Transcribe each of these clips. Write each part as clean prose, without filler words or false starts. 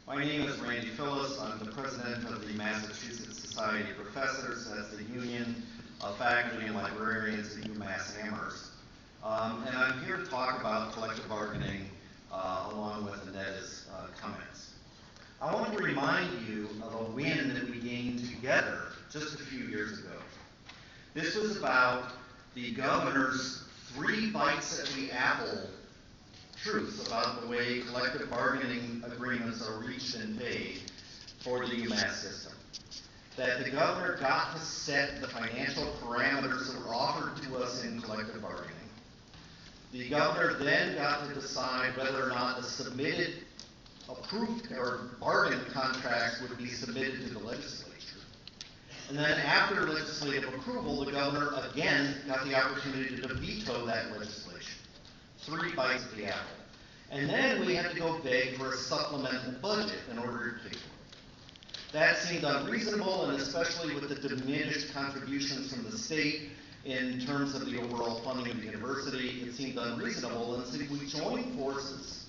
My name is Randall Phillis. I'm the president of the Massachusetts Society of Professors. That's the union of faculty and librarians at UMass Amherst. And I'm here to talk about collective bargaining along with Annetta's comments. I want to remind you of a win that we gained together just a few years ago. This was about the governor's 3 bites at the apple truth about the way collective bargaining agreements are reached and paid for the UMass system. That the governor got to set the financial parameters that were offered to us in collective bargaining. The governor then got to decide whether or not the submitted, approved, or bargain contracts would be submitted to the legislature. And then after legislative approval, the governor again got the opportunity to veto that legislation. 3 bites at the apple. And then we had to go beg for a supplemental budget in order to pay for it. That seemed unreasonable, and especially with the diminished contributions from the state in terms of the overall funding of the university, it seemed unreasonable. And so we joined forces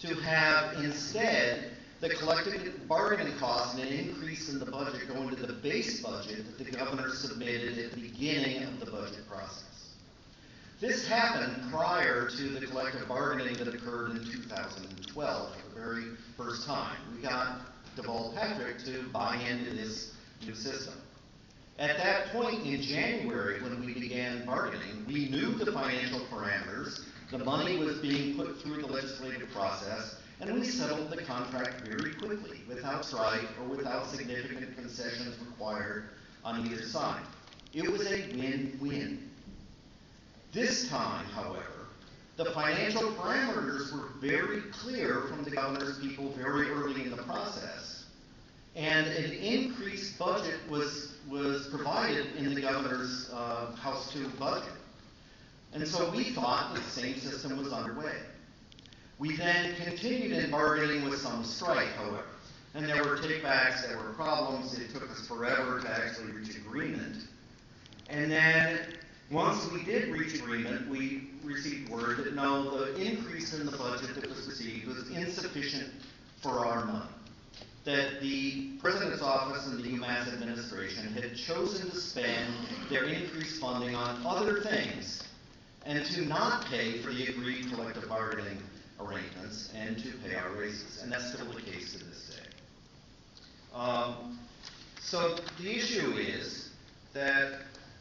to have instead the collective bargaining costs and an increase in the budget going to the base budget that the governor submitted at the beginning of the budget process. This happened prior to the collective bargaining that occurred in 2012 for the very first time. We got Deval Patrick to buy into this new system. At that point in January, when we began bargaining, we knew the financial parameters, the money was being put through the legislative process, and we settled the contract very quickly, without strife or without significant concessions required on either side. It was a win-win. This time, however, the financial parameters were very clear from the governor's people very early in the process, and an increased budget was provided in the governor's House 2 budget. And so we thought that the same system was underway. We then continued in bargaining with some strife, however, and there were takebacks, there were problems. It took us forever to actually reach agreement. And then once we did reach agreement, we received word that no, the increase in the budget that was received was insufficient for our money. That the President's Office and the UMass administration had chosen to spend their increased funding on other things and to not pay for the agreed collective bargaining arrangements and to pay our raises. And that's still the case to this day. So the issue is that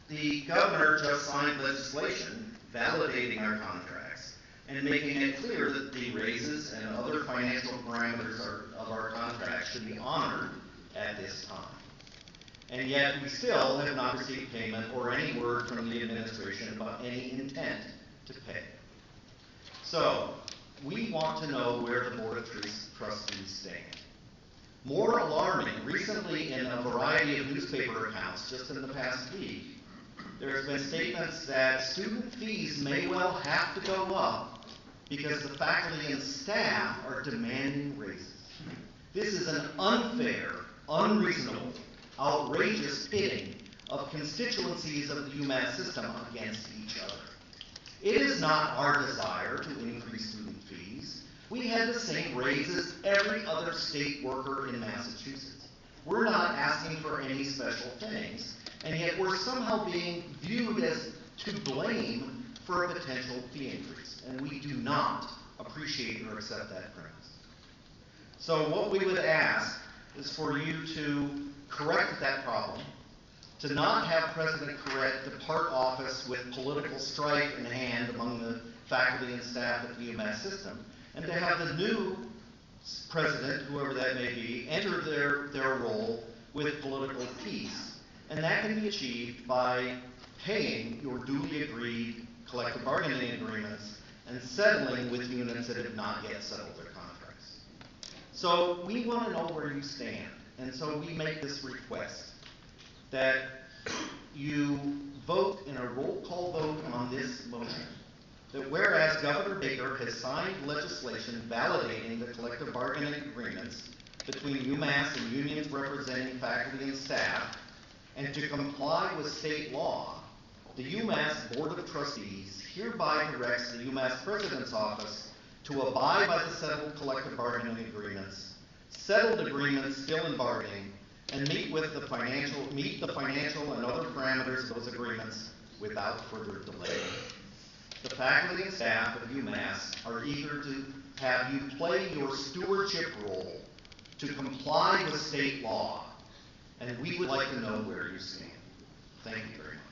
the governor just signed legislation validating our contracts and making it clear that the raises and other financial parameters of our contracts should be honored at this time. And yet we still have not received payment or any word from the administration about any intent to pay. So we want to know where the Board of Trustees stand. More alarming, recently in a variety of newspaper accounts just in the past week, there's been statements that student fees may well have to go up because the faculty and staff are demanding raises. This is an unfair, unreasonable, outrageous pitting of constituencies of the UMass system against each other. It is not our desire to increase student fees. We had the same raises as every other state worker in Massachusetts. We're not asking for any special things. And yet we're somehow being viewed as to blame for a potential fee increase. And we do not appreciate or accept that premise. So what we would ask is for you to correct that problem, to not have President Corrett depart office with political strife in hand among the faculty and staff of the UMass system, and to have the new president, whoever that may be, enter their role with political peace. And that can be achieved by paying your duly agreed collective bargaining agreements and settling with units that have not yet settled their contracts. So we want to know where you stand. And so we make this request that you vote in a roll call vote on this motion. That whereas Governor Baker has signed legislation validating the collective bargaining agreements between UMass and unions representing faculty and staff, and to comply with state law, the UMass Board of Trustees hereby directs the UMass President's Office to abide by the settled collective bargaining agreements, settled agreements still in bargaining, and meet the financial and other parameters of those agreements without further delay. The faculty and staff of UMass are eager to have you play your stewardship role to comply with state law, and we would like to know where you stand. Thank you very much.